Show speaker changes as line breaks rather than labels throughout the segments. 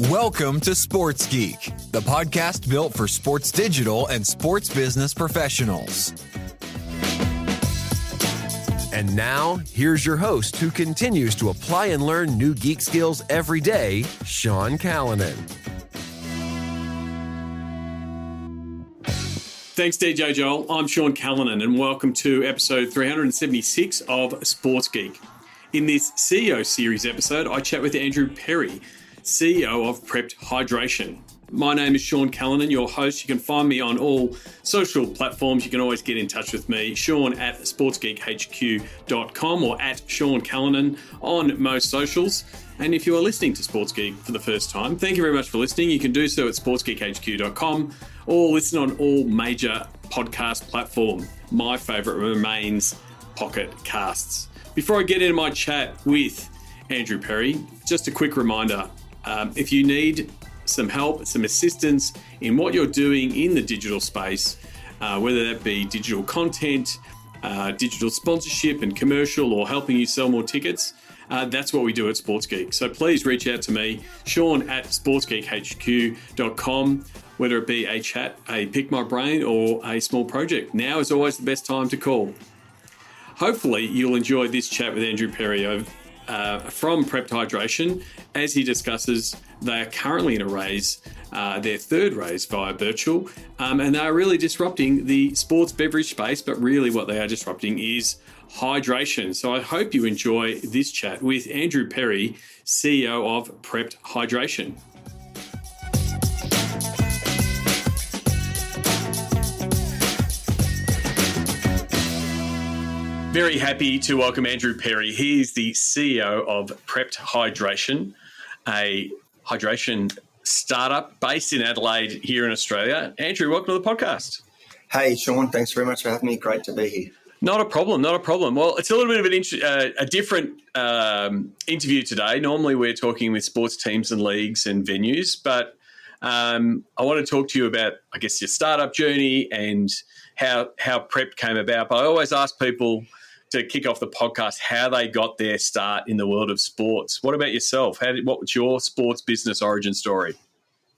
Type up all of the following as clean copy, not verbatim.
Welcome to Sports Geek, the podcast built for sports digital and sports business professionals. And now, here's your host who continues to apply and learn new geek skills every day, Sean Callanan.
Thanks, DJ Joel. I'm Sean Callanan, and welcome to episode 376 of Sports Geek. In this CEO series episode, I chat with Andrew Perry, CEO of PREPD Hydration. My name is Sean Callanan, your host. You can find me on all social platforms. You can always get in touch with me, Sean at sportsgeekhq.com or at Sean Callanan on most socials. And if you are listening to Sports Geek for the first time, thank you very much for listening. You can do so at sportsgeekhq.com or listen on all major podcast platforms. My favourite remains Pocket Casts. Before I get into my chat with Andrew Perry, just a quick reminder. If you need some help, some assistance in what you're doing in the digital space, whether that be digital content, digital sponsorship and commercial, or helping you sell more tickets, that's what we do at Sports Geek. So please reach out to me, Sean at sportsgeekhq.com, whether it be a chat, a pick my brain, or a small project. Now is always the best time to call. Hopefully you'll enjoy this chat with Andrew Perry from PREPD Hydration, as he discusses they are currently in a raise, their third raise via virtual, and they are really disrupting the sports beverage space, but really what they are disrupting is hydration. So I hope you enjoy this chat with Andrew Perry, CEO of PREPD Hydration. Very happy to welcome Andrew Perry. He is the CEO of PREPD Hydration, a hydration startup based in Adelaide here in Australia. Andrew, welcome to the podcast.
Hey, Sean. Thanks very much for having me. Great to be here.
Not a problem. Well, it's a little bit of a different interview today. Normally we're talking with sports teams and leagues and venues, but I want to talk to you about, I guess, your startup journey and how PREPD came about. But I always ask people to kick off the podcast how they got their start in the world of sports. What about yourself? What was your sports business origin story?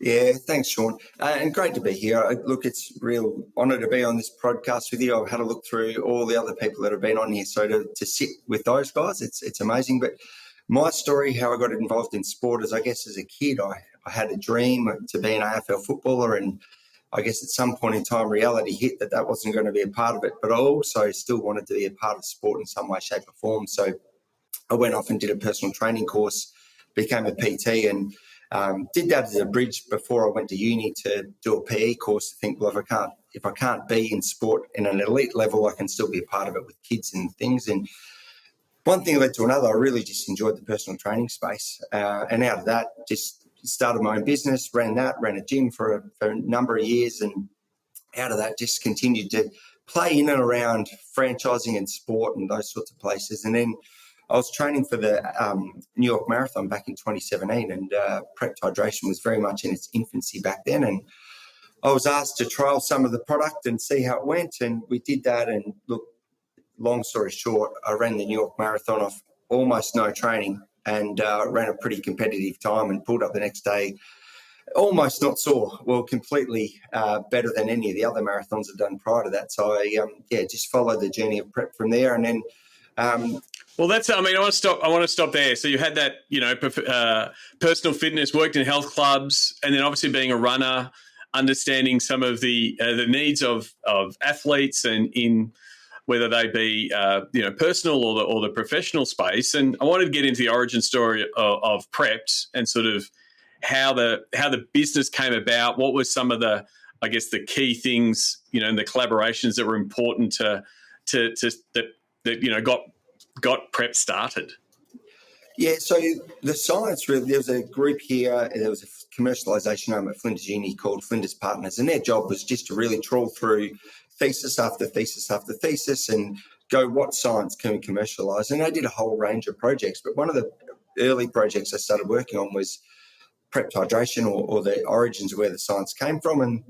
Yeah, thanks, Sean. And great to be here. Look, it's a real honour to be on this podcast with you. I've had a look through all the other people that have been on here. So to sit with those guys, it's amazing. But my story, how I got involved in sport is, I guess, as a kid, I had a dream to be an AFL footballer, and I guess at some point in time, reality hit that wasn't going to be a part of it. But I also still wanted to be a part of sport in some way, shape or form. So I went off and did a personal training course, became a PT, and did that as a bridge before I went to uni to do a PE course to think, well, if I can't be in sport in an elite level, I can still be a part of it with kids and things. And one thing led to another. I really just enjoyed the personal training space. And out of that, just started my own business, ran a gym for a number of years, and out of that just continued to play in and around franchising and sport and those sorts of places. And then I was training for the New York Marathon back in 2017, and PREPD Hydration was very much in its infancy back then. And I was asked to trial some of the product and see how it went, and we did that. And look, long story short, I ran the New York Marathon off almost no training, and ran a pretty competitive time and pulled up the next day almost not sore, well, completely better than any of the other marathons I've done prior to that. So I just followed the journey of PREP from there. And then
well, I want to stop there. So you had that, personal fitness, worked in health clubs, and then obviously being a runner, understanding some of the needs of athletes and in whether they be personal or the professional space. And I wanted to get into the origin story of PREPD and sort of how the business came about. What were some of the key things, and the collaborations that were important to got PREPD started?
Yeah, so the science really, there was a group here, there was a commercialisation arm at Flinders Uni called Flinders Partners, and their job was just to really trawl through thesis after thesis after thesis and go, what science can we commercialise? And they did a whole range of projects, but one of the early projects I started working on was PREPD Hydration, or the origins of where the science came from. And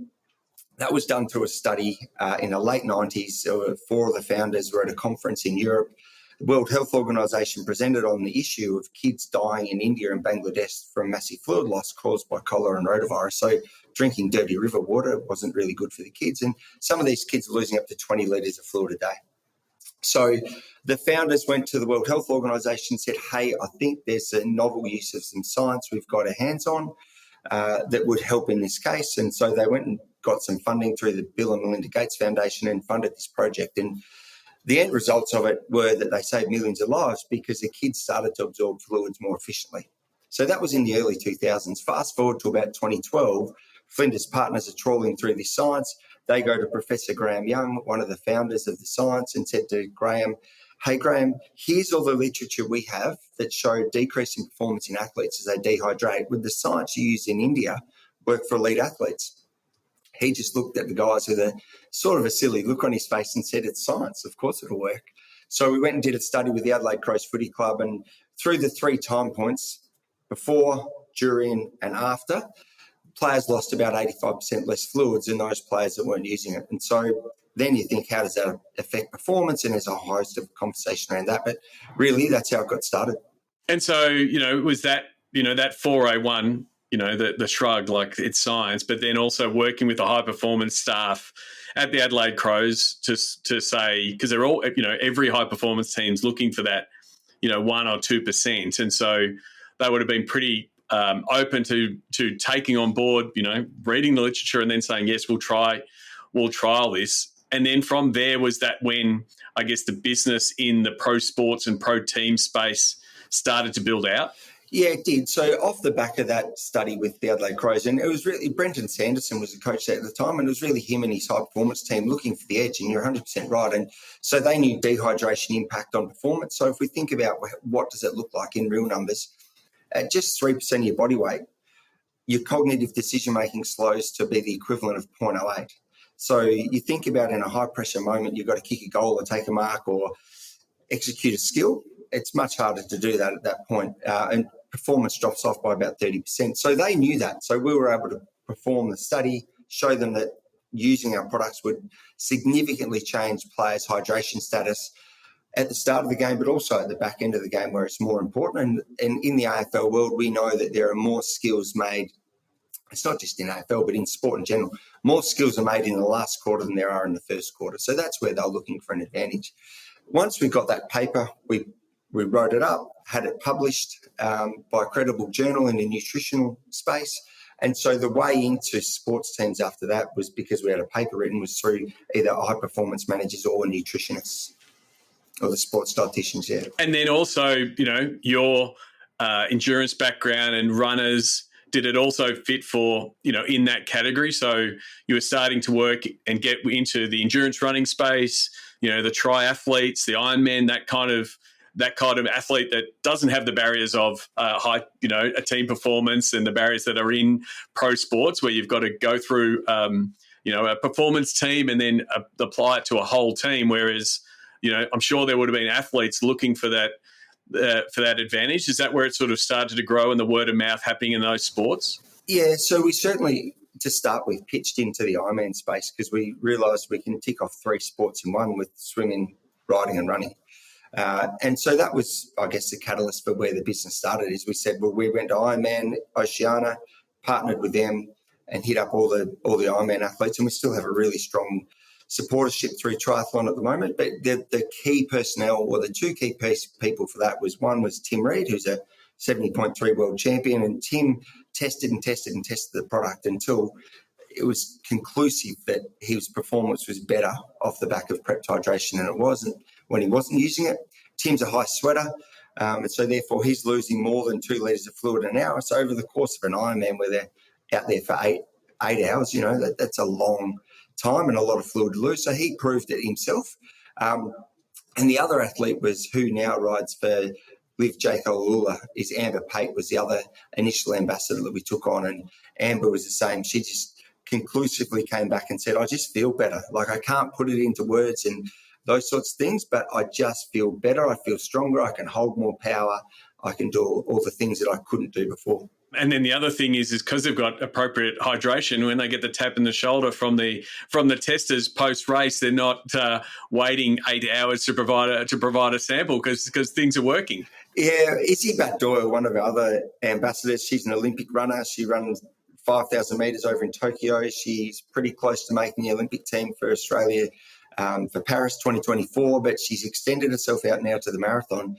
that was done through a study in the late 90s. Four of the founders were at a conference in Europe. The World Health Organization presented on the issue of kids dying in India and Bangladesh from massive fluid loss caused by cholera and rotavirus. So drinking dirty river water wasn't really good for the kids. And some of these kids are losing up to 20 litres of fluid a day. So the founders went to the World Health Organization and said, hey, I think there's a novel use of some science we've got our hands on that would help in this case. And so they went and got some funding through the Bill and Melinda Gates Foundation and funded this project. And the end results of it were that they saved millions of lives because the kids started to absorb fluids more efficiently. So that was in the early 2000s. Fast forward to about 2012, Flinders Partners are trawling through this science. They go to Professor Graham Young, one of the founders of the science, and said to Graham, hey, Graham, here's all the literature we have that show decrease in performance in athletes as they dehydrate. Would the science you use in India work for elite athletes? He just looked at the guys with a sort of a silly look on his face and said, it's science, of course it'll work. So we went and did a study with the Adelaide Crows Footy Club, and through the 3 time points, before, during and after, players lost about 85% less fluids than those players that weren't using it. And so then you think, how does that affect performance? And there's a host of conversation around that. But really, that's how it got started.
And so, was that, that 401, the shrug, like it's science, but then also working with the high performance staff at the Adelaide Crows to say, because they're all, every high performance team's looking for that, 1 or 2%. And so they would have been pretty open to taking on board, reading the literature and then saying, yes, we'll trial this. And then from there was that when, I guess, the business in the pro sports and pro team space started to build out?
Yeah, it did. So off the back of that study with the Adelaide Crows, and it was really, Brenton Sanderson was the coach there at the time, and it was really him and his high-performance team looking for the edge, and you're 100% right. And so they knew dehydration impact on performance. So if we think about what does it look like in real numbers, at just 3% of your body weight, your cognitive decision-making slows to be the equivalent of 0.08. So you think about in a high-pressure moment, you've got to kick a goal or take a mark or execute a skill. It's much harder to do that at that point, and performance drops off by about 30%. So they knew that. So we were able to perform the study, show them that using our products would significantly change players' hydration status at the start of the game, but also at the back end of the game where it's more important. And in the AFL world, we know that there are more skills made. It's not just in AFL, but in sport in general. More skills are made in the last quarter than there are in the first quarter. So that's where they're looking for an advantage. Once we got that paper, we wrote it up, had it published by a credible journal in the nutritional space. And so the way into sports teams after that was because we had a paper written was through either high performance managers or nutritionists or the sports dietitians, yeah.
And then also, your endurance background and runners, did it also fit for, in that category? So you were starting to work and get into the endurance running space, the triathletes, the Ironman, that kind of athlete that doesn't have the barriers of high, a team performance and the barriers that are in pro sports where you've got to go through, a performance team and then apply it to a whole team. Whereas, I'm sure there would have been athletes looking for that advantage. Is that where it sort of started to grow and the word of mouth happening in those sports?
Yeah, so we certainly, to start with, pitched into the Ironman space because we realised we can tick off 3 sports in one with swimming, riding and running. And so that was, I guess, the catalyst for where the business started is we said, well, we went to Ironman, Oceania, partnered with them and hit up all the Ironman athletes, and we still have a really strong supportership through triathlon at the moment. But the key personnel, or the 2 key people for that was Tim Reed, who's a 70.3 world champion, and Tim tested the product until it was conclusive that his performance was better off the back of prepped hydration than it wasn't when he wasn't using it. Tim's a high sweater, and so therefore he's losing more than 2 litres of fluid an hour. So over the course of an Ironman where they're out there for eight hours, that's a long time and a lot of fluid to lose. So he proved it himself. And the other athlete was who now rides for Liv Jacob is Amber Pate, was the other initial ambassador that we took on. And Amber was the same. She just conclusively came back and said, I just feel better. Like, I can't put it into words and those sorts of things, but I just feel better. I feel stronger. I can hold more power. I can do all the things that I couldn't do before.
And then the other thing is because they've got appropriate hydration, when they get the tap in the shoulder from the testers post race, they're not waiting 8 hours to provide a sample because things are working.
Yeah, Izzy Bat-Doyle, one of our other ambassadors, she's an Olympic runner. She runs 5,000 metres over in Tokyo. She's pretty close to making the Olympic team for Australia for Paris 2024, but she's extended herself out now to the marathon.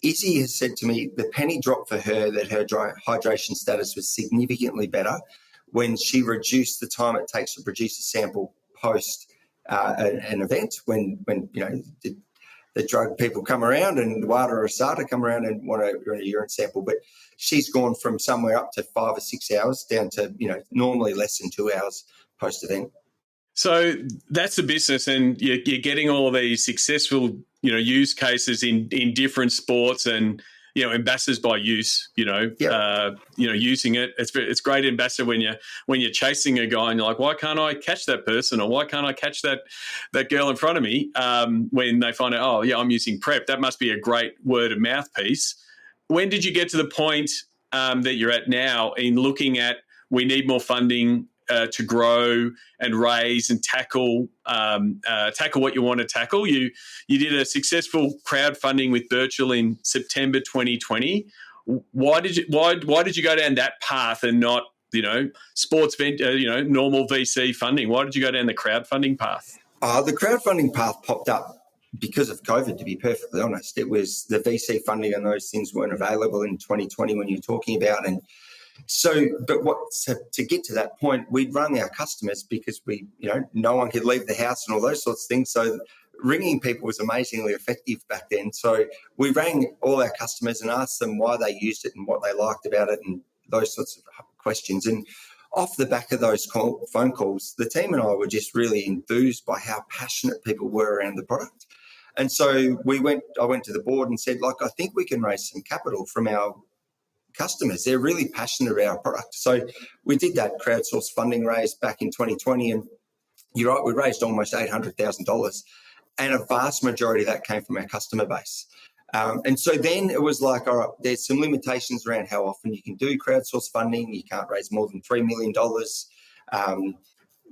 Izzy has said to me the penny dropped for her that her hydration status was significantly better when she reduced the time it takes to produce a sample post an event, when the drug people come around and WADA or ASADA come around and want a urine sample. But she's gone from somewhere up to 5 or 6 hours down to, normally less than 2 hours post-event.
So that's the business, and you're getting all of these successful, use cases in different sports, and ambassadors by use. Using it. It's great ambassador when you're chasing a guy and you're like, why can't I catch that person, or why can't I catch that girl in front of me? When they find out, oh yeah, I'm using PrEP, that must be a great word of mouth piece. When did you get to the point that you're at now in looking at we need more funding to grow and raise and tackle what you want to tackle? You did a successful crowdfunding with Birchall in September 2020. Why did you go down that path and not sports normal VC funding? Why did you go down the crowdfunding path?
The crowdfunding path popped up because of COVID, to be perfectly honest. It was the VC funding and those things weren't available in 2020 when you're talking about. And so to get to that point, we'd rung our customers because no one could leave the house and all those sorts of things. So ringing people was amazingly effective back then. So we rang all our customers and asked them why they used it and what they liked about it and those sorts of questions. And off the back of those phone calls, the team and I were just really enthused by how passionate people were around the product. And so I went to the board and said, I think we can raise some capital from our customers. They're really passionate about our product. So we did that crowdsourced funding raise back in 2020, and you're right, we raised almost $800,000, and a vast majority of that came from our customer base. And so then it was like, all right, there's some limitations around how often you can do crowdsourced funding. You can't raise more than $3 million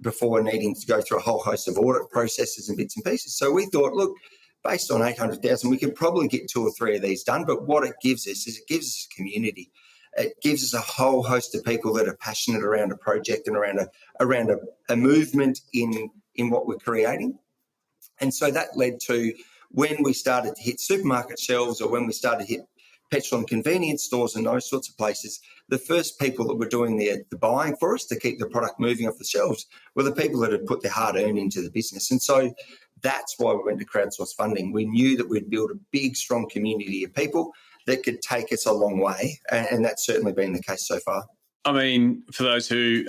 before needing to go through a whole host of audit processes and bits and pieces. So we thought, look, based on 800,000, we could probably get 2 or 3 of these done. But what it gives us is it gives us a community. It gives us a whole host of people that are passionate around a project and around a movement in what we're creating. And so that led to when we started to hit supermarket shelves, or when we started to hit petrol and convenience stores and those sorts of places, the first people that were doing the buying for us to keep the product moving off the shelves were the people that had put their hard-earned into the business. And so that's why we went to crowdsourced funding. We knew that we'd build a big, strong community of people that could take us a long way, and that's certainly been the case so far.
I mean, for those who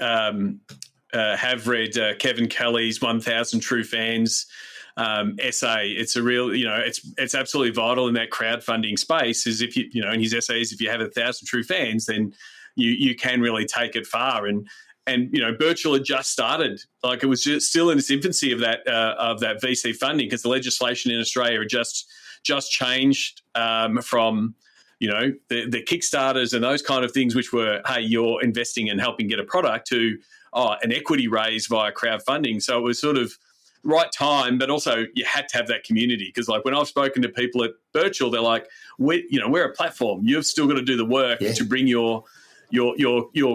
have read Kevin Kelly's 1,000 True Fans essay, it's a real, it's absolutely vital in that crowdfunding space. Is if you, in his essays, if you have 1,000 true fans, then you can really take it far. And Birchall had just started, like it was just still in its infancy of that VC funding, because the legislation in Australia had just changed from the Kickstarters and those kind of things, which were, hey, you're investing and helping get a product, to an equity raise via crowdfunding. So it was sort of right time, but also you had to have that community, because like when I've spoken to people at Birchall, they're like, we're a platform. You've still got to do the work to bring your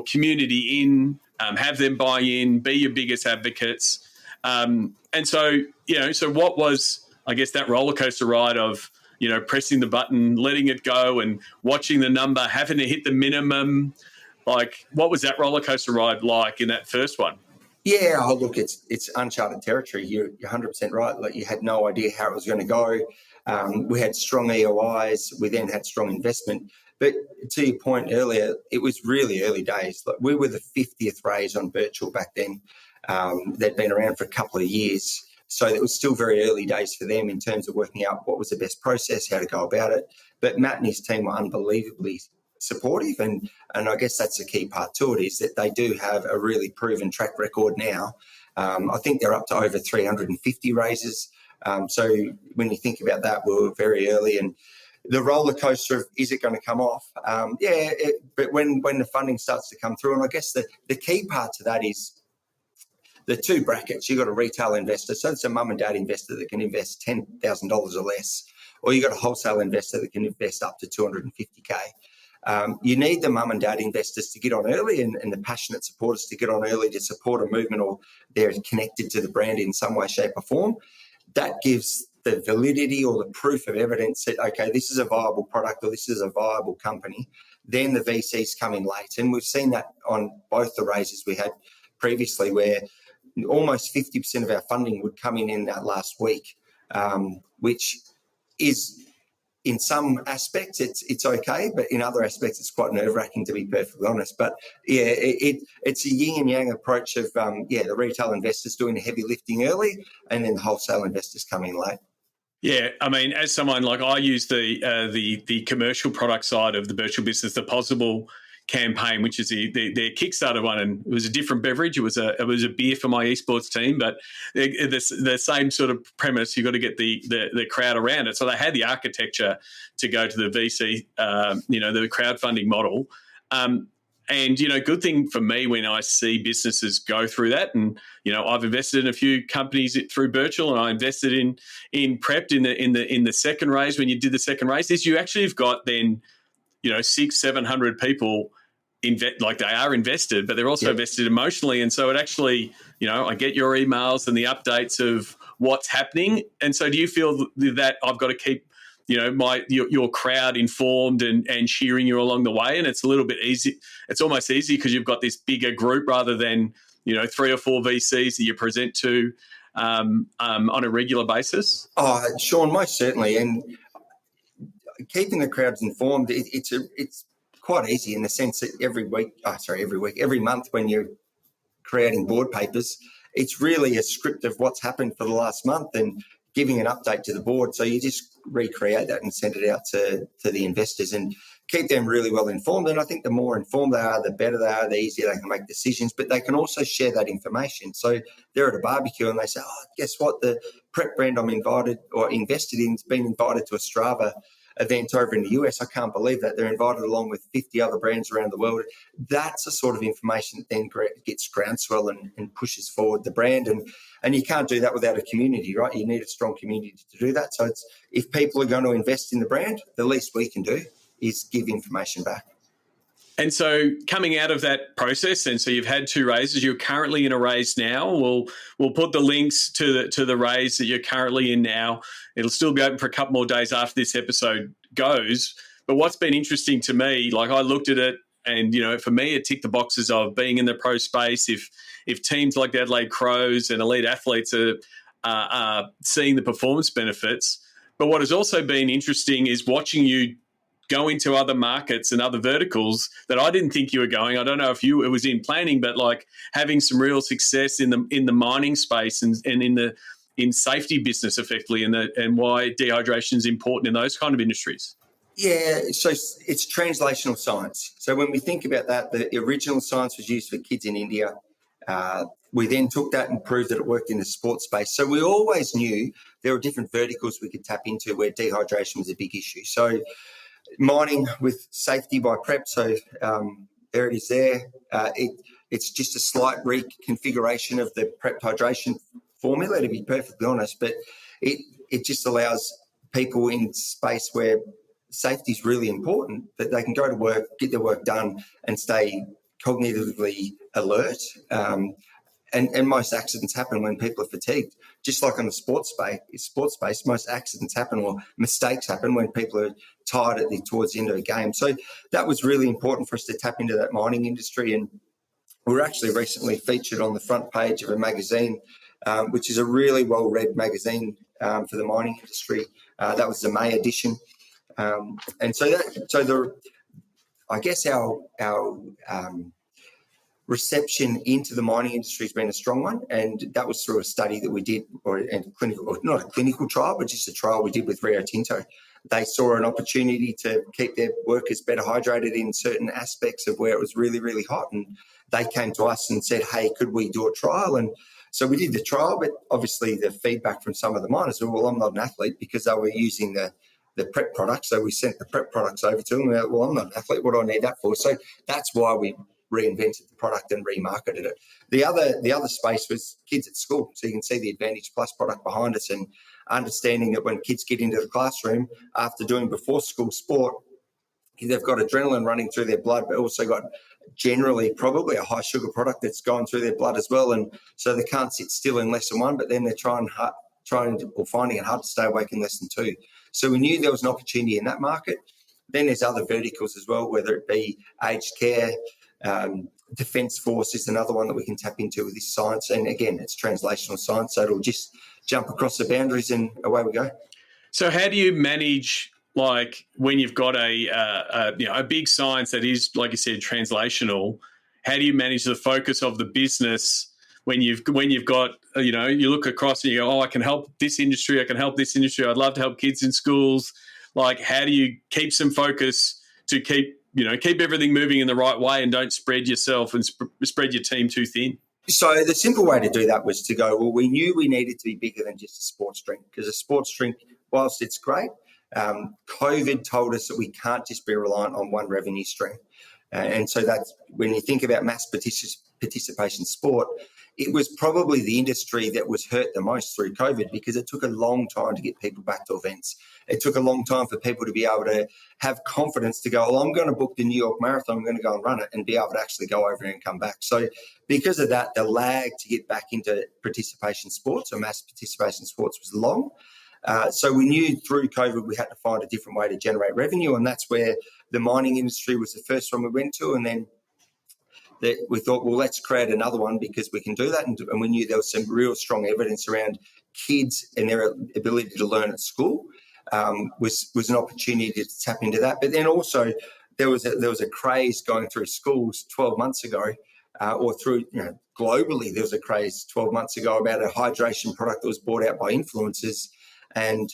community in, have them buy in, be your biggest advocates. And so, so what was, I guess, that roller coaster ride of, pressing the button, letting it go and watching the number, having to hit the minimum? Like, what was that roller coaster ride like in that first one?
Yeah, look, it's uncharted territory. You're 100% right. Like, you had no idea how it was going to go. We had strong EOIs. We then had strong investment. But to your point earlier, it was really early days. Like, we were the 50th raise on Birchall back then. They'd been around for a couple of years. So it was still very early days for them in terms of working out what was the best process, how to go about it. But Matt and his team were unbelievably supportive, and I guess that's the key part to it, is that they do have a really proven track record now. I think they're up to over 350 raises. So when you think about that, we were very early, and the roller coaster of, is it going to come off? But when the funding starts to come through, and I guess the key part to that is the two brackets. You've got a retail investor, so it's a mum and dad investor that can invest $10,000 or less, or you've got a wholesale investor that can invest up to $250K. You need the mum and dad investors to get on early and the passionate supporters to get on early to support a movement, or they're connected to the brand in some way, shape or form. That gives the validity or the proof of evidence that, okay, this is a viable product or this is a viable company. Then the VCs come in late. And we've seen that on both the raises we had previously, where almost 50% of our funding would come in that last week, which is, in some aspects, it's okay, but in other aspects, it's quite nerve-wracking, to be perfectly honest. But yeah, it's a yin and yang approach of the retail investors doing the heavy lifting early, and then the wholesale investors coming late.
Yeah, I mean, as someone like, I use the commercial product side of the virtual business, the Possible campaign, which is their Kickstarter one, and it was a different beverage. It was a beer for my esports team, but the same sort of premise. You got to get the crowd around it. So they had the architecture to go to the VC, the crowdfunding model. And, good thing for me when I see businesses go through that, and, I've invested in a few companies through virtual, and I invested in PREPD in the second raise. When you did the second raise, is you actually have got then, 600-700 people they are invested, but they're also invested emotionally. And so it actually, I get your emails and the updates of what's happening. And so do you feel that I've got to keep, your crowd informed and cheering you along the way? And it's a little bit easy. It's almost easy because you've got this bigger group rather than, 3 or 4 VCs that you present to on a regular basis.
Oh, Sean, most certainly. And keeping the crowds informed, it's quite easy in the sense that every month when you're creating board papers, it's really a script of what's happened for the last month and giving an update to the board. So you just recreate that and send it out to the investors and keep them really well informed. And I think the more informed they are, the better they are, the easier they can make decisions, but they can also share that information. So they're at a barbecue and they say, oh, guess what? The Prep brand I'm invited or invested in has been invited to a Strava event over in the US. I can't believe that. They're invited along with 50 other brands around the world. That's the sort of information that then gets groundswell and pushes forward the brand. And you can't do that without a community, right? You need a strong community to do that. So if people are going to invest in the brand, the least we can do is give information back.
And so coming out of that process, and so you've had 2 raises, you're currently in a raise now. We'll put the links to the raise that you're currently in now. It'll still be open for a couple more days after this episode goes. But what's been interesting to me, like I looked at it and, for me, it ticked the boxes of being in the pro space. If teams like the Adelaide Crows and elite athletes are seeing the performance benefits. But what has also been interesting is watching you go into other markets and other verticals that I didn't think you were going. I don't know if it was in planning, but like having some real success in the mining space and in safety business effectively, and why dehydration is important in those kind of industries.
Yeah, so it's translational science. So when we think about that, the original science was used for kids in India. We then took that and proved that it worked in the sports space. So we always knew there were different verticals we could tap into where dehydration was a big issue. So mining with safety by PREP, so there it is there. It's just a slight reconfiguration of the PREP hydration formula, to be perfectly honest, but it just allows people in space where safety is really important, that they can go to work, get their work done and stay cognitively alert. And most accidents happen when people are fatigued. Just like on the sports space, most accidents happen or mistakes happen when people are tired towards the end of a game. So that was really important for us to tap into that mining industry. And we were actually recently featured on the front page of a magazine, which is a really well-read magazine for the mining industry. That was the May edition. And so I guess our reception into the mining industry has been a strong one, and that was through a study that we did, not a clinical trial, but just a trial we did with Rio Tinto. They saw an opportunity to keep their workers better hydrated in certain aspects of where it was really, really hot, and they came to us and said, hey, could we do a trial? And so we did the trial, but obviously the feedback from some of the miners were, well, I'm not an athlete, because they were using the the prep products. So we sent the prep products over to them. We're like, well, I'm not an athlete. What do I need that for? So that's why we reinvented the product and remarketed it. The other space was kids at school. So you can see the Advantage Plus product behind us, and understanding that when kids get into the classroom after doing before school sport, they've got adrenaline running through their blood, but also got generally probably a high sugar product that's going through their blood as well. And so they can't sit still in lesson one, but then they're finding it hard to stay awake in lesson two. So we knew there was an opportunity in that market. Then there's other verticals as well, whether it be aged care, Defence Force is another one that we can tap into with this science. And again, it's translational science, so it'll just jump across the boundaries and away we go.
So how do you manage, like, when you've got a big science that is, like you said, translational? How do you manage the focus of the business when you've got, you look across and you go, oh, I can help this industry, I can help this industry, I'd love to help kids in schools. Like, how do you keep some focus to keep everything moving in the right way and don't spread yourself and spread your team too thin?
So the simple way to do that was to go, well, we knew we needed to be bigger than just a sports drink, because a sports drink, whilst it's great, COVID told us that we can't just be reliant on one revenue stream. And so that's when you think about mass participation sport, it was probably the industry that was hurt the most through COVID, because it took a long time to get people back to events. It took a long time for people to be able to have confidence to go, well, I'm going to book the New York Marathon, I'm going to go and run it, and be able to actually go over and come back. So because of that, the lag to get back into participation sports or mass participation sports was long. So we knew through COVID we had to find a different way to generate revenue, and that's where the mining industry was the first one we went to. And then we thought, well, let's create another one because we can do that. And we knew there was some real strong evidence around kids and their ability to learn at school was an opportunity to tap into that. But then also there was a craze going through schools 12 months ago, or through, globally, there was a craze 12 months ago about a hydration product that was bought out by influencers. And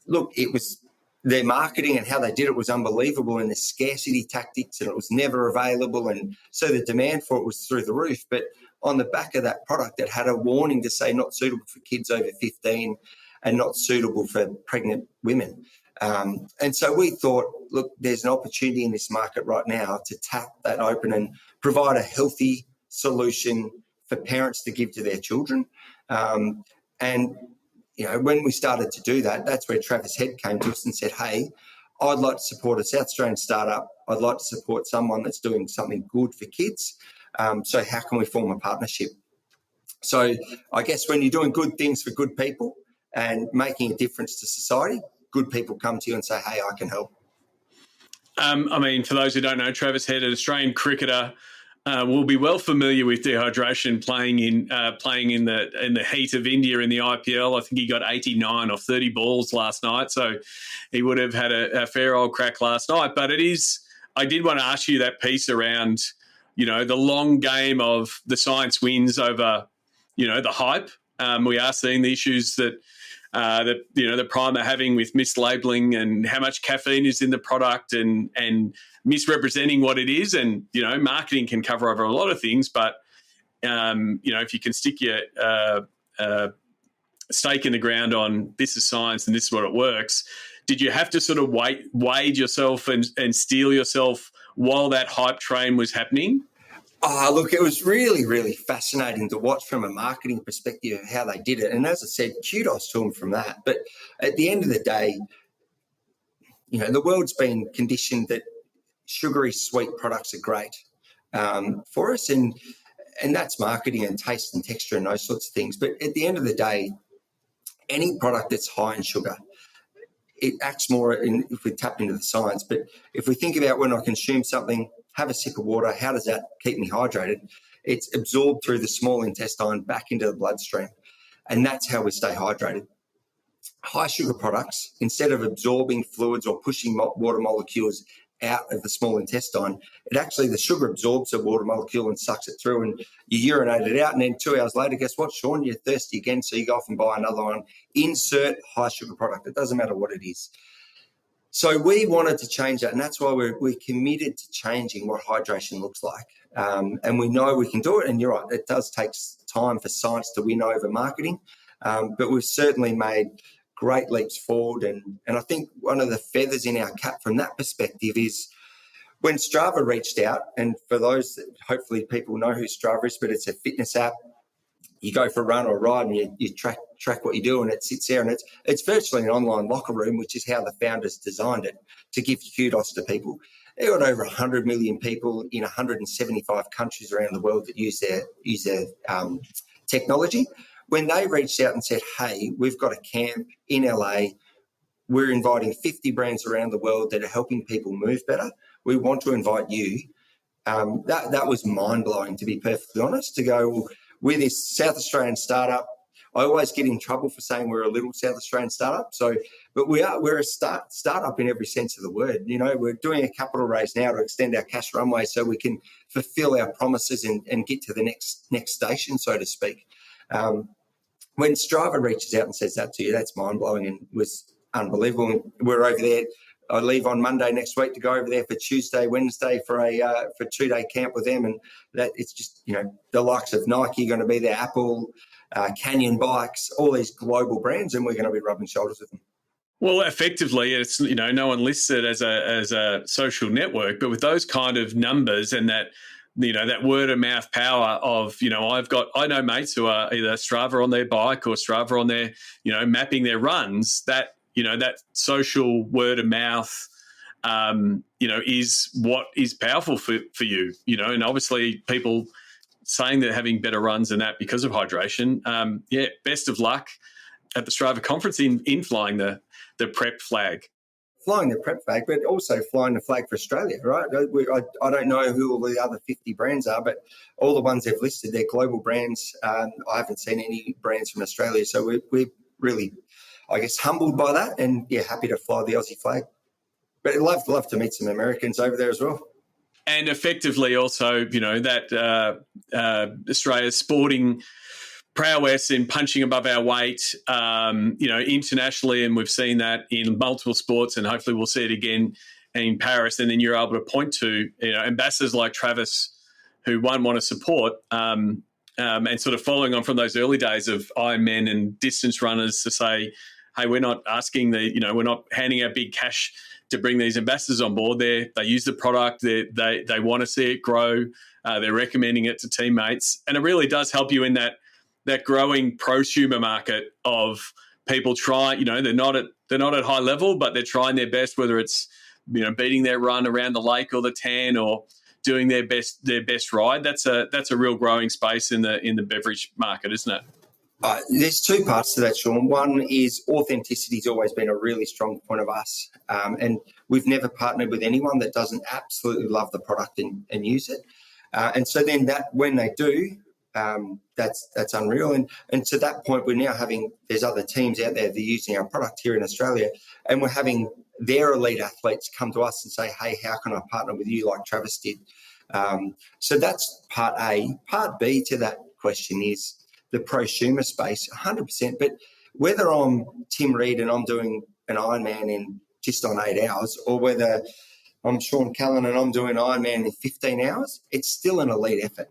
look, it was their marketing and how they did it was unbelievable, and the scarcity tactics, and it was never available. And so the demand for it was through the roof. But on the back of that product, it had a warning to say not suitable for kids over 15 and not suitable for pregnant women. And so we thought, look, there's an opportunity in this market right now to tap that open and provide a healthy solution for parents to give to their children. And when we started to do that, that's where Travis Head came to us and said, hey, I'd like to support a South Australian startup. I'd like to support someone that's doing something good for kids. So how can we form a partnership? So I guess when you're doing good things for good people and making a difference to society, good people come to you and say, hey, I can help.
For those who don't know, Travis Head, an Australian cricketer, will be well familiar with dehydration, playing in the heat of India in the IPL. I think he got 89 off 30 balls last night, so he would have had a fair old crack last night. But I did want to ask you that piece around, the long game of the science wins over, the hype. We are seeing the issues that the Prime are having with mislabeling and how much caffeine is in the product and misrepresenting what it is. And, marketing can cover over a lot of things, but, if you can stick your stake in the ground on this is science and this is what it works, did you have to sort of wade yourself and steel yourself while that hype train was happening?
Look, it was really, really fascinating to watch from a marketing perspective how they did it. And as I said, kudos to them from that. But at the end of the day, the world's been conditioned that sugary, sweet products are great for us. And that's marketing and taste and texture and those sorts of things. But at the end of the day, any product that's high in sugar, it acts more if we tap into the science. But if we think about when I consume something, have a sip of water, how does that keep me hydrated? It's absorbed through the small intestine back into the bloodstream. And that's how we stay hydrated. High sugar products, instead of absorbing fluids or pushing water molecules out of the small intestine, the sugar absorbs the water molecule and sucks it through, and you urinate it out. And then 2 hours later, guess what, Sean? You're thirsty again. So you go off and buy another one. Insert high sugar product. It doesn't matter what it is. So we wanted to change that, and that's why we're committed to changing what hydration looks like. And we know we can do it, and you're right, it does take time for science to win over marketing, but we've certainly made great leaps forward. And I think one of the feathers in our cap from that perspective is when Strava reached out, and for those that hopefully people know who Strava is, but it's a fitness app. You go for a run or a ride and you track what you do, and it sits there, and it's virtually an online locker room, which is how the founders designed it, to give kudos to people. They've got over 100 million people in 175 countries around the world that use their technology. When they reached out and said, hey, we've got a camp in LA, we're inviting 50 brands around the world that are helping people move better, we want to invite you. That was mind-blowing, to be perfectly honest, to go, well, we're this South Australian startup. I always get in trouble for saying we're a little South Australian startup. But we're a startup in every sense of the word. You know, we're doing a capital raise now to extend our cash runway so we can fulfill our promises and get to the next station, so to speak. When Strava reaches out and says that to you, that's mind-blowing and was unbelievable. We're over there. I leave on Monday next week to go over there for Tuesday, Wednesday for a 2-day camp with them, and that it's just, you know, the likes of Nike are going to be there, Apple, Canyon Bikes, all these global brands, and we're going to be rubbing shoulders with them.
Well, effectively, it's, you know, no one lists it as a social network, but with those kind of numbers and that, you know, that word of mouth power of, you know, I know mates who are either Strava on their bike or Strava on their, you know, mapping their runs, that, you know, that social word of mouth, you know, is what is powerful for you, you know, and obviously people saying they're having better runs than that because of hydration. Best of luck at the Strava conference in flying the PrEP flag.
Flying the PrEP flag, but also flying the flag for Australia, right? I don't know who all the other 50 brands are, but all the ones they've listed, they're global brands. I haven't seen any brands from Australia, so we're really, I guess, humbled by that, and happy to fly the Aussie flag. But I'd love to meet some Americans over there as well.
And effectively also, you know, that Australia's sporting prowess in punching above our weight, you know, internationally, and we've seen that in multiple sports, and hopefully we'll see it again in Paris. And then you're able to point to, you know, ambassadors like Travis, who one want to support, and sort of following on from those early days of Ironman and distance runners to say, hey, we're not asking we're not handing out big cash to bring these ambassadors on board. They use the product, they want to see it grow, they're recommending it to teammates, and it really does help you in that growing prosumer market of people trying, you know, they're not at high level, but they're trying their best, whether it's, you know, beating their run around the lake or the tan or doing their best ride. That's a real growing space in the beverage market, isn't it?
There's two parts to that, Sean. One is authenticity has always been a really strong point of us, and we've never partnered with anyone that doesn't absolutely love the product and use it. And so then that when they do, that's unreal. And to that point, we're now there's other teams out there that are using our product here in Australia, and we're having their elite athletes come to us and say, hey, how can I partner with you like Travis did? So that's part A. Part B to that question is the prosumer space, 100%. But whether I'm Tim Reed and I'm doing an Ironman in just on 8 hours, or whether I'm Sean Callan and I'm doing Ironman in 15 hours, it's still an elite effort.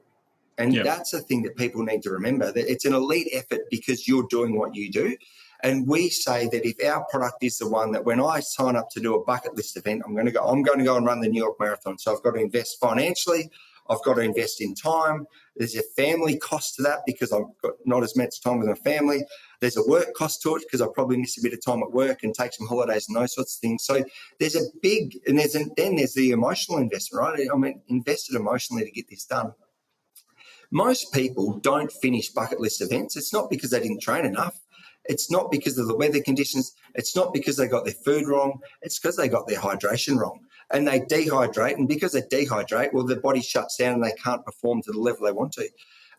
And that's the thing that people need to remember, that it's an elite effort because you're doing what you do. And we say that if our product is the one that when I sign up to do a bucket list event, I'm going to go and run the New York Marathon. So I've got to invest financially. I've got to invest in time. There's a family cost to that because I've got not as much time with my family. There's a work cost to it because I probably miss a bit of time at work and take some holidays and those sorts of things. So there's a big, and then there's the emotional investment, right? I mean, invested emotionally to get this done. Most people don't finish bucket list events. It's not because they didn't train enough. It's not because of the weather conditions. It's not because they got their food wrong. It's because they got their hydration wrong. And they dehydrate. And because they dehydrate, well, their body shuts down and they can't perform to the level they want to.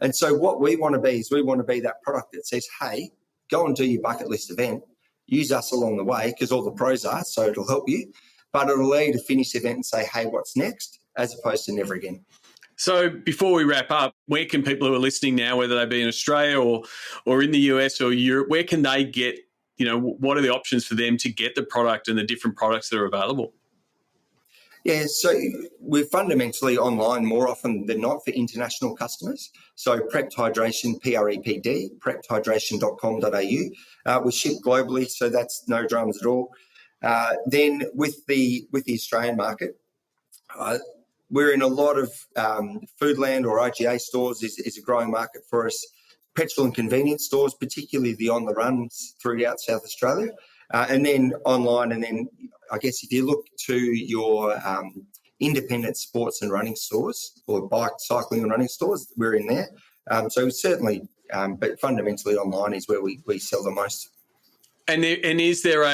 And so what we want to be is we want to be that product that says, hey, go and do your bucket list event. Use us along the way because all the pros are, so it'll help you. But it'll allow you to finish the event and say, hey, what's next? As opposed to never again.
So before we wrap up, where can people who are listening now, whether they be in Australia or in the US or Europe, where can they get, you know, what are the options for them to get the product and the different products that are available?
Yeah, so we're fundamentally online more often than not for international customers. So Prepped Hydration, PREPD, preppedhydration.com.au. We ship globally, so that's no dramas at all. Then with the Australian market, we're in a lot of Foodland or IGA stores is a growing market for us. Petrol and convenience stores, particularly the on-the-runs throughout South Australia. And then online, and then I guess if you look to your independent sports and running stores or bike, cycling and running stores, we're in there. So certainly, but fundamentally online is where we sell the most.
And is there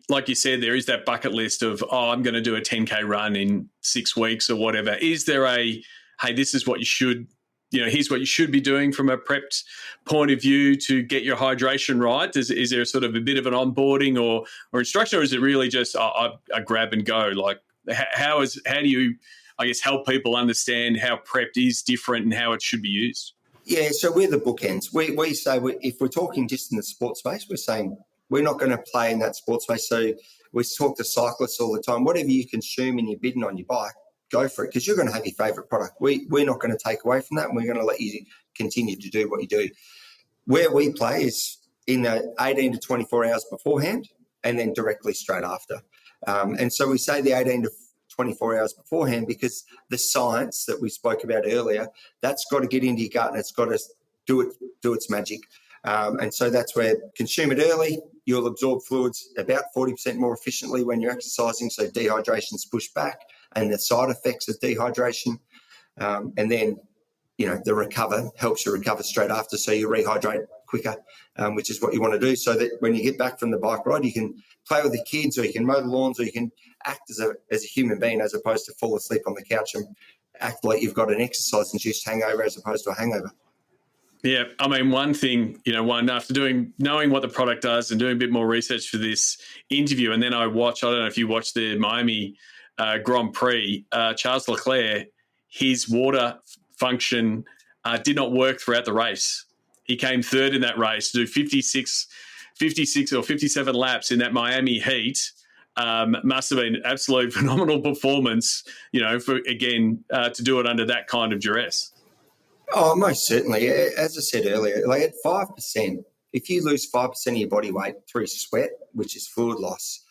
like you said, there is that bucket list of, I'm going to do a 10K run in 6 weeks or whatever. Is there hey, this is what you should, here's what you should be doing from a prepped point of view to get your hydration right? Is there sort of a bit of an onboarding or instruction, or is it really just a grab and go? Like how do you, I guess, help people understand how prepped is different and how it should be used?
Yeah, so we're the bookends. We say if we're talking just in the sports space, we're saying we're not going to play in that sports space. So we talk to cyclists all the time. Whatever you consume and you're bidding on your bike, go for it, because you're going to have your favourite product. We're not going to take away from that, and we're going to let you continue to do what you do. Where we play is in the 18 to 24 hours beforehand and then directly straight after. And so we say the 18 to 24 hours beforehand because the science that we spoke about earlier, that's got to get into your gut and it's got to do its magic. And so that's where consume it early, you'll absorb fluids about 40% more efficiently when you're exercising, so dehydration's pushed back and the side effects of dehydration. And then, the recover helps you recover straight after, so you rehydrate quicker, which is what you want to do, so that when you get back from the bike ride, you can play with the kids, or you can mow the lawns, or you can act as a human being as opposed to fall asleep on the couch and act like you've got an exercise-induced hangover as opposed to a hangover.
Yeah, I mean, one thing, after knowing what the product does and doing a bit more research for this interview, and then I don't know if you watched the Miami Grand Prix, Charles Leclerc, his water function did not work throughout the race. He came third in that race to do 56 or 57 laps in that Miami heat. Must have been absolute phenomenal performance, to do it under that kind of duress.
Oh, most certainly. As I said earlier, like at 5%, if you lose 5% of your body weight through sweat, which is fluid loss,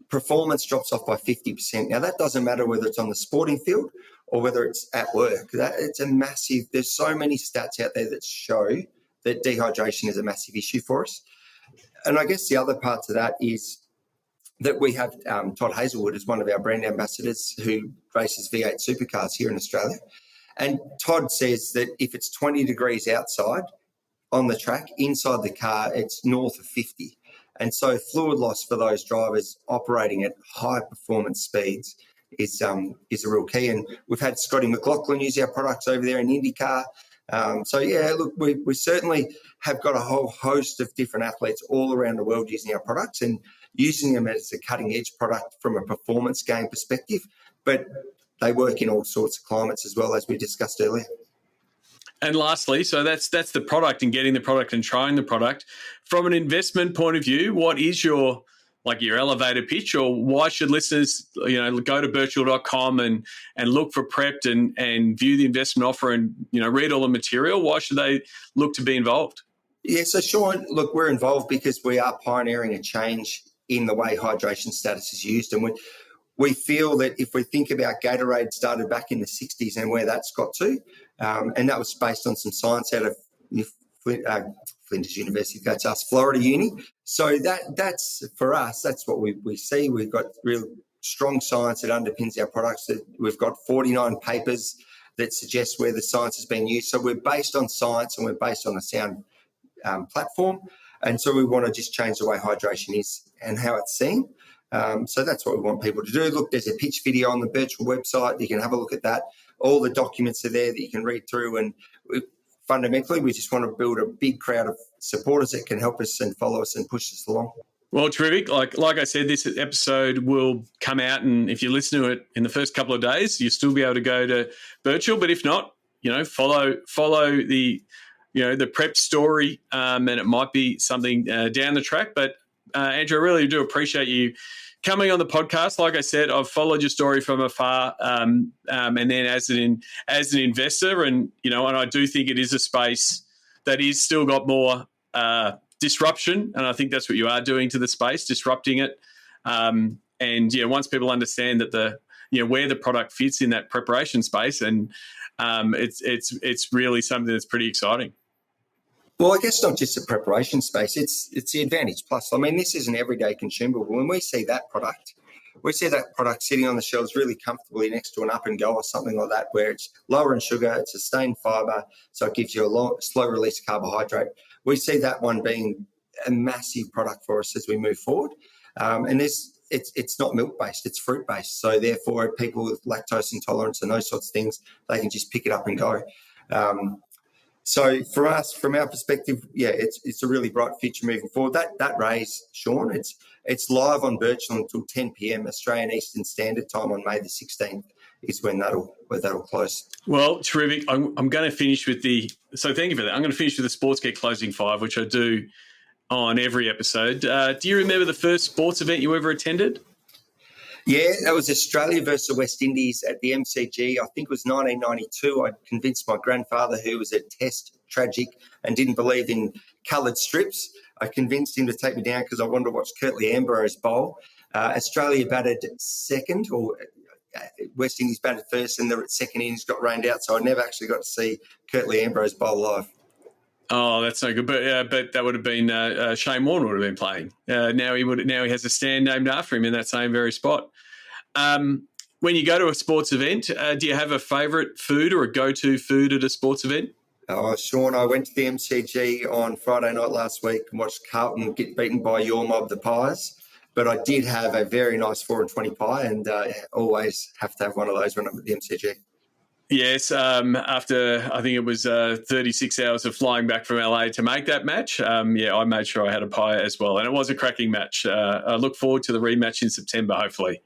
performance drops off by 50%. Now, that doesn't matter whether it's on the sporting field or whether it's at work. It's a massive, there's so many stats out there that show that dehydration is a massive issue for us. And I guess the other part to that is that we have Todd Hazelwood as one of our brand ambassadors who races V8 supercars here in Australia. And Todd says that if it's 20 degrees outside on the track, inside the car, it's north of 50. And so fluid loss for those drivers operating at high performance speeds is a real key. And we've had Scotty McLaughlin use our products over there in IndyCar. Look, we certainly have got a whole host of different athletes all around the world using our products and using them as a cutting edge product from a performance game perspective. But they work in all sorts of climates as well, as we discussed earlier.
And lastly, so that's the product and getting the product and trying the product. From an investment point of view, what is your elevator pitch, or why should listeners, go to birchall.com and look for Prepped and view the investment offer and, read all the material? Why should they look to be involved?
Yeah, so Sean, look, we're involved because we are pioneering a change in the way hydration status is used. And we feel that if we think about Gatorade started back in the 60s and where that's got to, and that was based on some science out of Flinders University, that's us, Florida Uni. So that's for us, that's what we see. We've got real strong science that underpins our products. We've got 49 papers that suggest where the science has been used. So we're based on science and we're based on a sound platform. And so we want to just change the way hydration is and how it's seen. So that's what we want people to do. Look, there's a pitch video on the Birchall website. You can have a look at that. All the documents are there that you can read through. And fundamentally, we just want to build a big crowd of supporters that can help us and follow us and push us along.
Well, terrific. Like I said, this episode will come out, and if you listen to it in the first couple of days, you'll still be able to go to Birchall. But if not, follow the the Prep story, and it might be something down the track. But Andrew, I really do appreciate you coming on the podcast. Like I said, I've followed your story from afar, and then as an investor, and I do think it is a space that is still got more disruption, and I think that's what you are doing to the space, disrupting it. Once people understand that where the product fits in that preparation space, and it's really something that's pretty exciting.
Well, I guess not just the preparation space, it's the Advantage Plus. I mean, this is an everyday consumable. When we see that product sitting on the shelves really comfortably next to an Up and Go or something like that, where it's lower in sugar, it's sustained fibre, so it gives you a slow release carbohydrate. We see that one being a massive product for us as we move forward. And it's not milk-based, it's fruit-based. So therefore, people with lactose intolerance and those sorts of things, they can just pick it up and go. So for us, from our perspective, it's a really bright future moving forward. That raise, Sean, it's live on Birchland until 10 p.m. Australian Eastern Standard Time on May the 16th is when that'll close.
Well, terrific. I'm going to finish with so thank you for that. I'm going to finish with the Sports Geek Closing 5, which I do on every episode. Do you remember the first sports event you ever attended?
Yeah, that was Australia versus the West Indies at the MCG. I think it was 1992. I convinced my grandfather, who was a test tragic and didn't believe in coloured strips. I convinced him to take me down because I wanted to watch Curtly Ambrose bowl. Australia batted second, or West Indies batted first, and the second innings got rained out, so I never actually got to see Curtly Ambrose bowl live.
Oh, that's no good. But that would have been Shane Warne would have been playing. Now he has a stand named after him in that same very spot. When you go to a sports event, do you have a favourite food or a go-to food at a sports event?
Oh, Sean, I went to the MCG on Friday night last week and watched Carlton get beaten by your mob, the Pies. But I did have a very nice 4 and 20 pie, and always have to have one of those when I'm at the MCG.
Yes, after I think it was 36 hours of flying back from LA to make that match, I made sure I had a pie as well. And it was a cracking match. I look forward to the rematch in September, hopefully.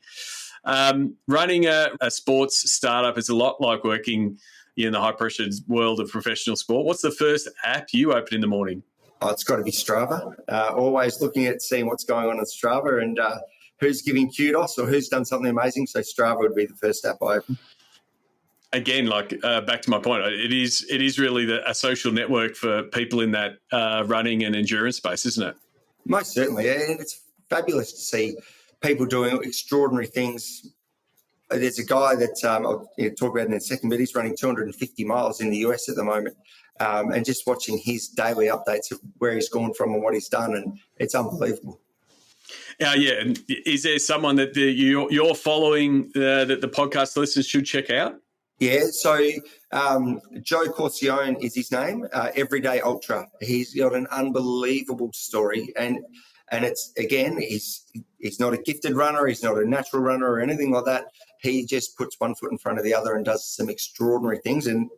Running a sports startup is a lot like working in the high-pressure world of professional sport. What's the first app you open in the morning?
Oh, it's got to be Strava. Always looking at seeing what's going on Strava and who's giving kudos or who's done something amazing. So Strava would be the first app I open. Again,
back to my point, it is really a social network for people in that running and endurance space, isn't it?
Most certainly, and it's fabulous to see people doing extraordinary things. There's a guy that I'll talk about in a second, but he's running 250 miles in the US at the moment, and just watching his daily updates of where he's gone from and what he's done, and it's unbelievable.
And is there someone that you're following that the podcast listeners should check out?
Yeah, so Joe Corcione is his name, Everyday Ultra. He's got an unbelievable story, and it's, again, he's not a gifted runner, he's not a natural runner or anything like that. He just puts one foot in front of the other and does some extraordinary things, and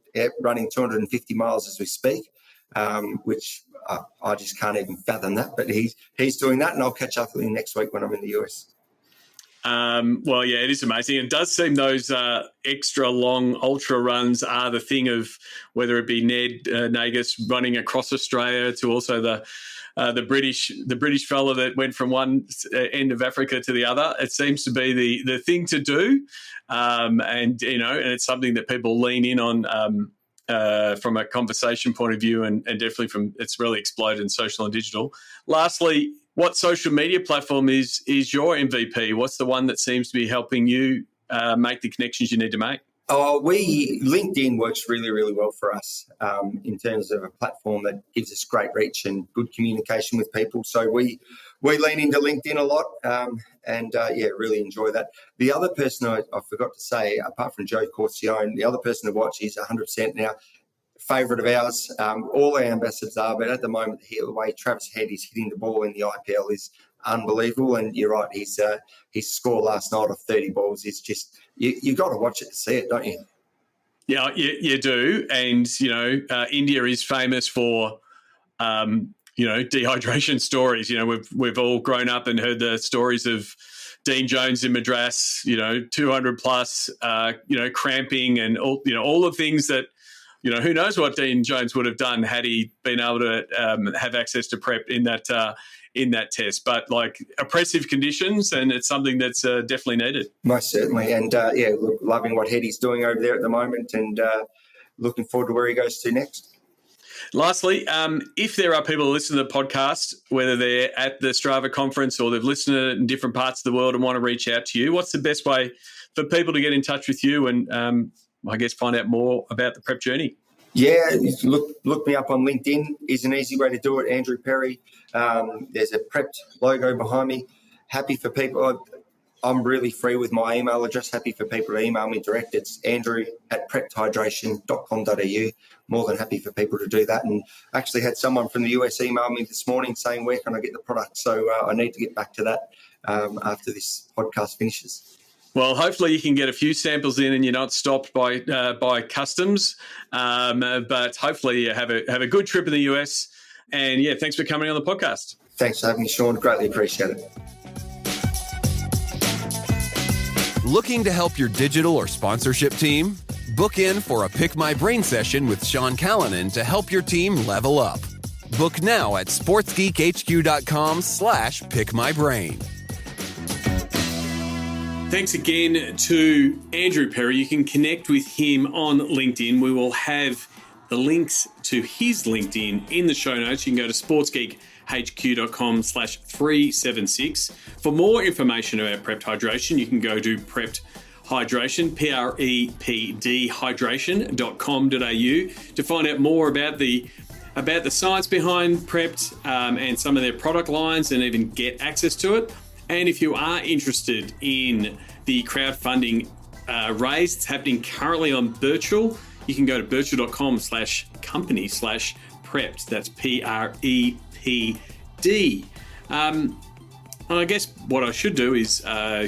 running 250 miles as we speak, which I just can't even fathom that. But he's doing that, and I'll catch up with him next week when I'm in the US.
It is amazing. It does seem those extra long ultra runs are the thing of whether it be Ned Nagus running across Australia to also the British fella that went from one end of Africa to the other. It seems to be the thing to do, and it's something that people lean in on from a conversation point of view, and definitely it's really exploded in social and digital. Lastly, what social media platform is your MVP? What's the one that seems to be helping you make the connections you need to make?
LinkedIn works really, really well for us in terms of a platform that gives us great reach and good communication with people. So we lean into LinkedIn a lot and really enjoy that. The other person I forgot to say, apart from Joe Corcione, the other person to watch is 100% now favourite of ours. All our ambassadors are, but at the moment, the way Travis Head is hitting the ball in the IPL is unbelievable. And you're right, his score last night of 30 balls is just, you've got to watch it to see it, don't you?
Yeah, you do. And, India is famous for, dehydration stories. We've all grown up and heard the stories of Dean Jones in Madras, 200 plus, cramping and all the things that, who knows what Dean Jones would have done had he been able to have access to prep in that test. But like oppressive conditions, and it's something that's definitely needed.
Most certainly. And loving what Hetty's doing over there at the moment, and looking forward to where he goes to next.
Lastly, if there are people who listen to the podcast, whether they're at the Strava conference or they've listened to it in different parts of the world and want to reach out to you, what's the best way for people to get in touch with you and I guess find out more about the prep journey?
Yeah, look me up on LinkedIn is an easy way to do it. Andrew Perry. There's a prepped logo behind me. Happy for people. I'm really free with my email address. Happy for people to email me direct. It's andrew@preppedhydration.com.au. More than happy for people to do that. And actually had someone from the US email me this morning saying, where can I get the product? So I need to get back to that after this podcast finishes.
Well, hopefully you can get a few samples in and you're not stopped by customs. But hopefully you have a good trip in the US. And yeah, thanks for coming on the podcast.
Thanks for having me, Sean. Greatly appreciate it.
Looking to help your digital or sponsorship team? Book in for a Pick My Brain session with Sean Callanan to help your team level up. Book now at sportsgeekhq.com/pickmybrain.
Thanks again to Andrew Perry. You can connect with him on LinkedIn. We will have the links to his LinkedIn in the show notes. You can go to sportsgeekhq.com/376. For more information about Prepped Hydration, you can go to Prepped Hydration, PREPD hydration.com.au to find out more about the science behind Prepped and some of their product lines, and even get access to it. And if you are interested in the crowdfunding raise, it's happening currently on Virtual. You can go to virtual.com/company/prepped. That's PREPD. And I guess what I should do is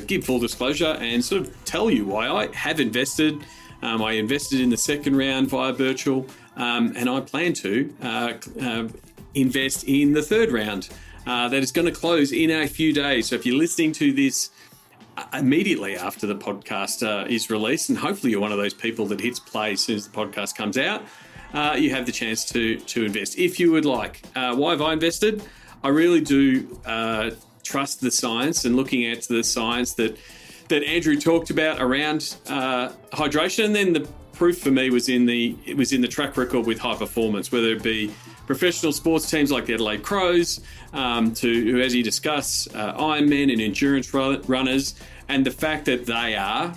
give full disclosure and sort of tell you why I have invested. I invested in the second round via Virtual, and I plan to invest in the third round. That is going to close in a few days. So if you're listening to this immediately after the podcast is released, and hopefully you're one of those people that hits play as soon as the podcast comes out, you have the chance to invest if you would like. Why have I invested? I really do trust the science, and looking at the science that Andrew talked about around hydration, and then the proof for me was in the track record with high performance, whether it be professional sports teams like the Adelaide Crows, to, as you discuss, Ironmen and endurance runners, and the fact that they are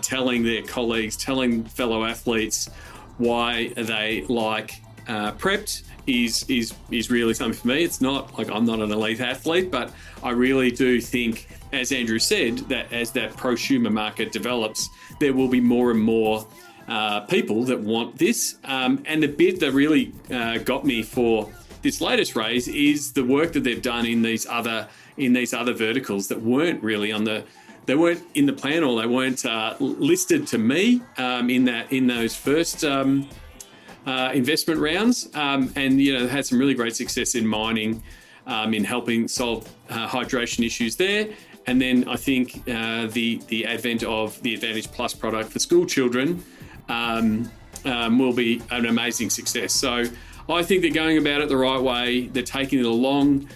telling their colleagues, telling fellow athletes why they like Prepped is really something for me. It's not like I'm not an elite athlete, but I really do think, as Andrew said, that as that prosumer market develops, there will be more and more people that want this. And the bit that really got me for this latest raise is the work that they've done in these other verticals that weren't really they weren't in the plan, or they weren't listed to me in those first investment rounds. And they had some really great success in mining, in helping solve hydration issues there. And then I think the advent of the Advantage Plus product for school children will be an amazing success. So I think they're going about it the right way. They're taking the long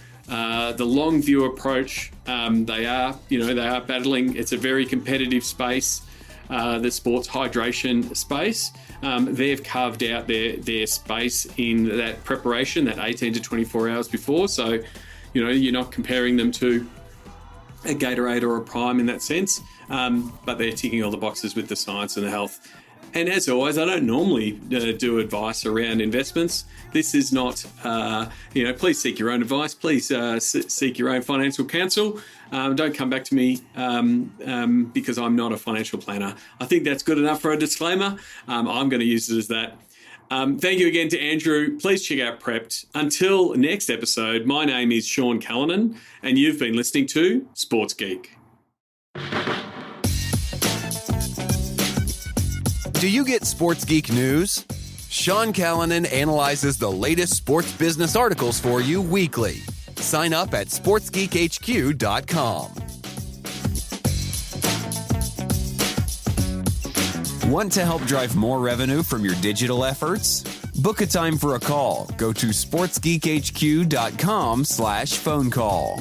view approach. They are battling. It's a very competitive space, the sports hydration space. They've carved out their space in that preparation, that 18 to 24 hours before. So, you're not comparing them to a Gatorade or a Prime in that sense, but they're ticking all the boxes with the science and the health. And as always, I don't normally do advice around investments. This is not, please seek your own advice. Please seek your own financial counsel. Don't come back to me because I'm not a financial planner. I think that's good enough for a disclaimer. I'm going to use it as that. Thank you again to Andrew. Please check out Prepped. Until next episode, my name is Sean Callanan, and you've been listening to Sports Geek.
Do you get Sports Geek news? Sean Callanan analyzes the latest sports business articles for you weekly. Sign up at sportsgeekhq.com. Want to help drive more revenue from your digital efforts? Book a time for a call. Go to sportsgeekhq.com/phone call.